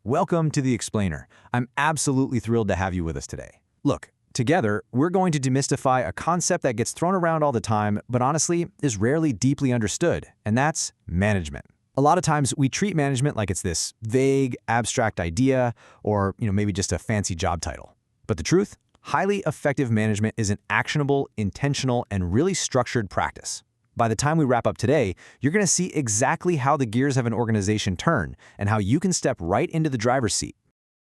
Welcome to The Explainer. I'm absolutely thrilled to have you with us today. Look, together, we're going to demystify a concept that gets thrown around all the time, but honestly is rarely deeply understood, and that's management. A lot of times we treat management like it's this vague, abstract idea or, maybe just a fancy job title. But the truth? Highly effective management is an actionable, intentional, and really structured practice. By the time we wrap up today, you're going to see exactly how the gears of an organization turn and how you can step right into the driver's seat.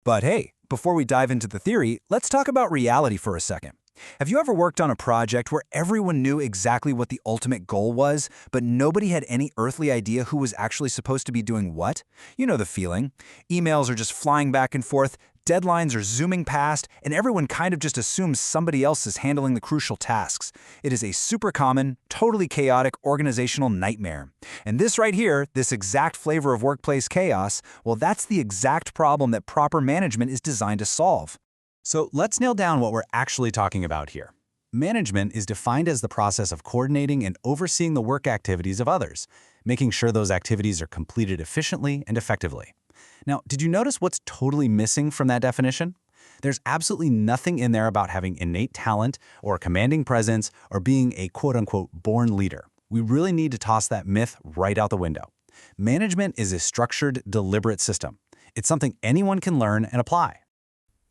But hey, before we dive into the theory, let's talk about reality for a second. Have you ever worked on a project where everyone knew exactly what the ultimate goal was, but nobody had any earthly idea who was actually supposed to be doing what? You know the feeling. Emails are just flying back and forth, deadlines are zooming past, and everyone kind of just assumes somebody else is handling the crucial tasks. It is a super common, totally chaotic organizational nightmare. And this right here, this exact flavor of workplace chaos, well, that's the exact problem that proper management is designed to solve. So let's nail down what we're actually talking about here. Management is defined as the process of coordinating and overseeing the work activities of others, making sure those activities are completed efficiently and effectively. Now, did you notice what's totally missing from that definition? There's absolutely nothing in there about having innate talent or a commanding presence or being a quote-unquote born leader. We really need to toss that myth right out the window. Management is a structured, deliberate system. It's something anyone can learn and apply.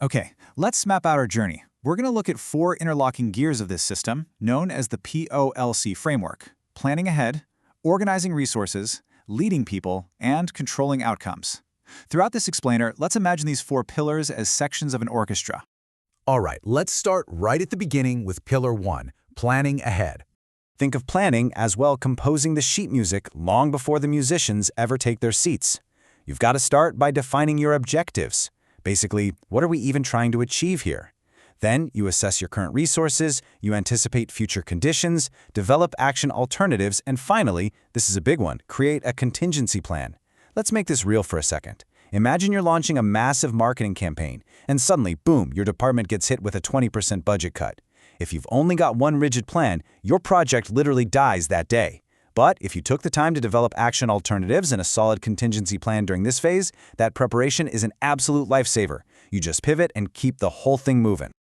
Okay, let's map out our journey. We're going to look at 4 interlocking gears of this system, known as the POLC framework: planning ahead, organizing resources, leading people, and controlling outcomes. Throughout this explainer, let's imagine these 4 pillars as sections of an orchestra. All right, let's start right at the beginning with Pillar 1, planning ahead. Think of planning as well composing the sheet music long before the musicians ever take their seats. You've got to start by defining your objectives. Basically, what are we even trying to achieve here? Then you assess your current resources, you anticipate future conditions, develop action alternatives, and finally, this is a big one, create a contingency plan. Let's make this real for a second. Imagine you're launching a massive marketing campaign, and suddenly, boom, your department gets hit with a 20% budget cut. If you've only got one rigid plan, your project literally dies that day. But if you took the time to develop action alternatives and a solid contingency plan during this phase, that preparation is an absolute lifesaver. You just pivot and keep the whole thing moving.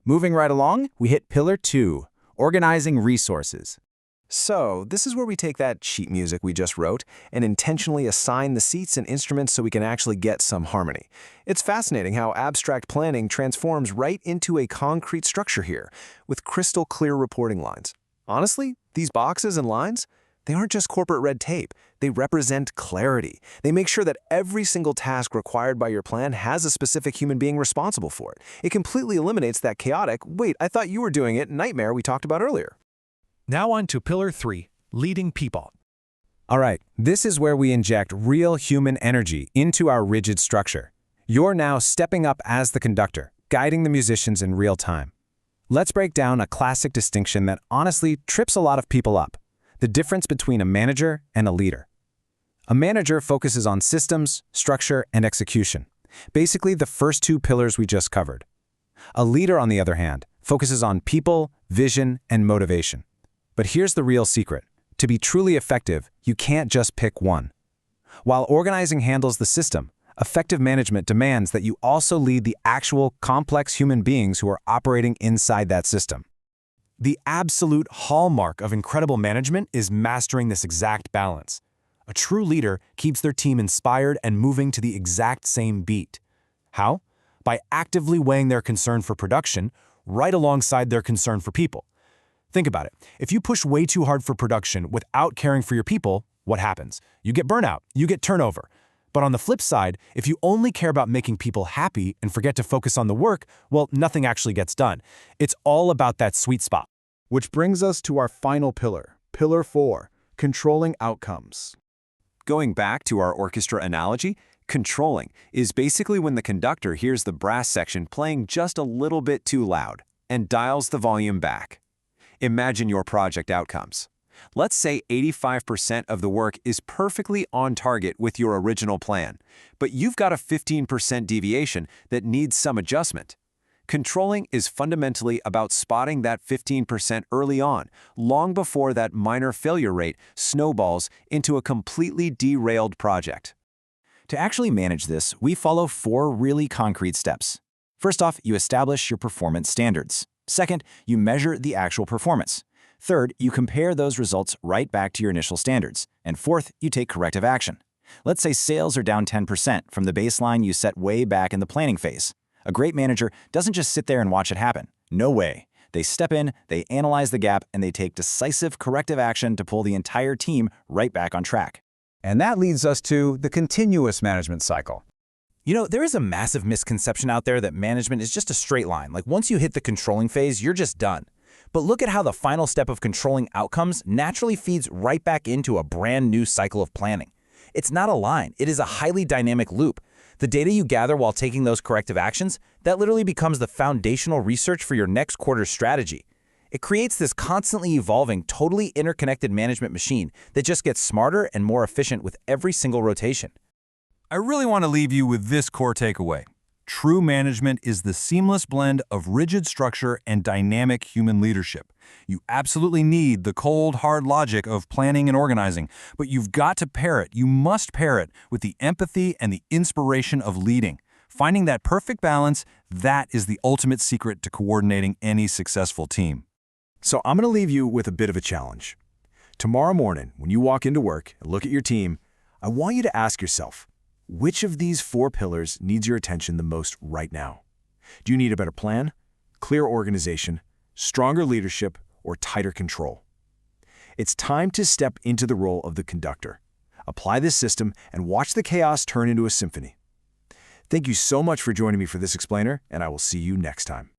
Moving right along, we hit Pillar 2, organizing resources. So, this is where we take that sheet music we just wrote and intentionally assign the seats and instruments so we can actually get some harmony. It's fascinating how abstract planning transforms right into a concrete structure here, with crystal clear reporting lines. Honestly, these boxes and lines, they aren't just corporate red tape. They represent clarity. They make sure that every single task required by your plan has a specific human being responsible for it. It completely eliminates that chaotic, wait, I thought you were doing it, nightmare we talked about earlier. Now on to Pillar 3, leading people. All right, this is where we inject real human energy into our rigid structure. You're now stepping up as the conductor, guiding the musicians in real time. Let's break down a classic distinction that honestly trips a lot of people up: the difference between a manager and a leader. A manager focuses on systems, structure, and execution. Basically, the first 2 pillars we just covered. A leader, on the other hand, focuses on people, vision, and motivation. But here's the real secret. To be truly effective, you can't just pick one. While organizing handles the system, effective management demands that you also lead the actual complex human beings who are operating inside that system. The absolute hallmark of incredible management is mastering this exact balance. A true leader keeps their team inspired and moving to the exact same beat. How? By actively weighing their concern for production right alongside their concern for people. Think about it. If you push way too hard for production without caring for your people, what happens? You get burnout, you get turnover. But on the flip side, if you only care about making people happy and forget to focus on the work, well, nothing actually gets done. It's all about that sweet spot. Which brings us to our final pillar, Pillar 4, controlling outcomes. Going back to our orchestra analogy, controlling is basically when the conductor hears the brass section playing just a little bit too loud and dials the volume back. Imagine your project outcomes. Let's say 85% of the work is perfectly on target with your original plan, but you've got a 15% deviation that needs some adjustment. Controlling is fundamentally about spotting that 15% early on, long before that minor failure rate snowballs into a completely derailed project. To actually manage this, we follow 4 really concrete steps. First off, you establish your performance standards. Second, you measure the actual performance. Third, you compare those results right back to your initial standards. And fourth, you take corrective action. Let's say sales are down 10% from the baseline you set way back in the planning phase. A great manager doesn't just sit there and watch it happen. No way. They step in, they analyze the gap, and they take decisive corrective action to pull the entire team right back on track. And that leads us to the continuous management cycle. You know, there is a massive misconception out there that management is just a straight line. Like once you hit the controlling phase, you're just done. But look at how the final step of controlling outcomes naturally feeds right back into a brand new cycle of planning. It's not a line, it is a highly dynamic loop. The data you gather while taking those corrective actions, that literally becomes the foundational research for your next quarter's strategy. It creates this constantly evolving, totally interconnected management machine that just gets smarter and more efficient with every single rotation. I really want to leave you with this core takeaway. True management is the seamless blend of rigid structure and dynamic human leadership. You absolutely need the cold, hard logic of planning and organizing, but you've got to pair it, you must pair it with the empathy and the inspiration of leading. Finding that perfect balance, that is the ultimate secret to coordinating any successful team. So I'm going to leave you with a bit of a challenge. Tomorrow morning, when you walk into work and look at your team, I want you to ask yourself, which of these 4 pillars needs your attention the most right now? Do you need a better plan, clear organization, stronger leadership, or tighter control? It's time to step into the role of the conductor. Apply this system and watch the chaos turn into a symphony. Thank you so much for joining me for this explainer, and I will see you next time.